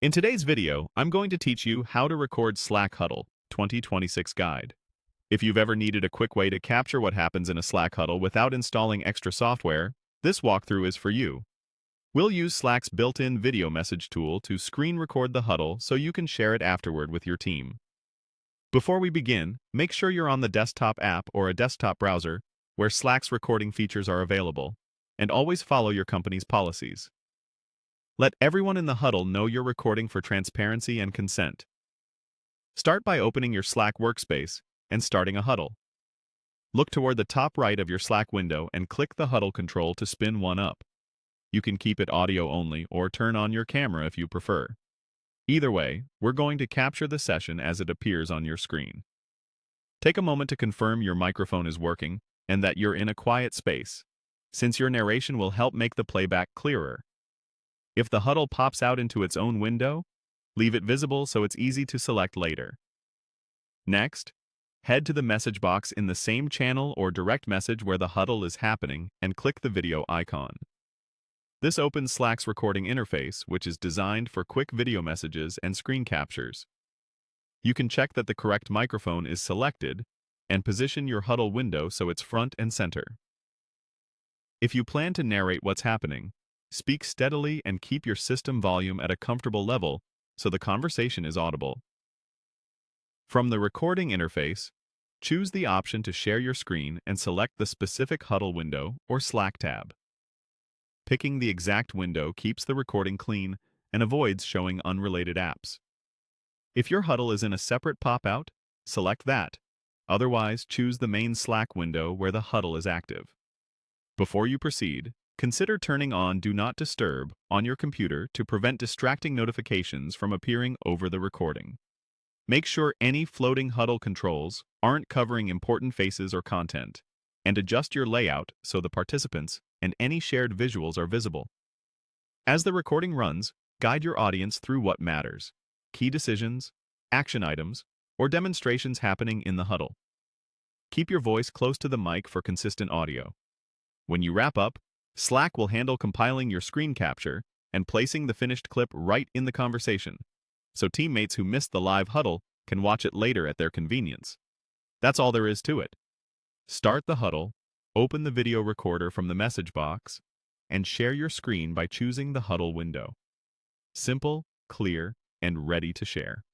In today's video, I'm going to teach you how to record Slack Huddle 2026 guide. If you've ever needed a quick way to capture what happens in a Slack huddle without installing extra software, this walkthrough is for you. We'll use Slack's built-in video message tool to screen record the huddle so you can share it afterward with your team. Before we begin, make sure you're on the desktop app or a desktop browser where Slack's recording features are available, and always follow your company's policies. Let everyone in the huddle know you're recording for transparency and consent. Start by opening your Slack workspace and starting a huddle. Look toward the top right of your Slack window and click the huddle control to spin one up. You can keep it audio only or turn on your camera if you prefer. Either way, we're going to capture the session as it appears on your screen. Take a moment to confirm your microphone is working and that you're in a quiet space, since your narration will help make the playback clearer. If the huddle pops out into its own window, leave it visible so it's easy to select later. Next, head to the message box in the same channel or direct message where the huddle is happening and click the video icon. This opens Slack's recording interface, which is designed for quick video messages and screen captures. You can check that the correct microphone is selected and position your huddle window so it's front and center. If you plan to narrate what's happening, speak steadily and keep your system volume at a comfortable level so the conversation is audible. From the recording interface, choose the option to share your screen and select the specific Huddle window or Slack tab. Picking the exact window keeps the recording clean and avoids showing unrelated apps. If your Huddle is in a separate pop-out, select that. Otherwise, choose the main Slack window where the Huddle is active. Before you proceed, consider turning on Do Not Disturb on your computer to prevent distracting notifications from appearing over the recording. Make sure any floating huddle controls aren't covering important faces or content, and adjust your layout so the participants and any shared visuals are visible. As the recording runs, guide your audience through what matters: key decisions, action items, or demonstrations happening in the huddle. Keep your voice close to the mic for consistent audio. When you wrap up, Slack will handle compiling your screen capture and placing the finished clip right in the conversation, so teammates who missed the live huddle can watch it later at their convenience. That's all there is to it. Start the huddle, open the video recorder from the message box, and share your screen by choosing the huddle window. Simple, clear, and ready to share.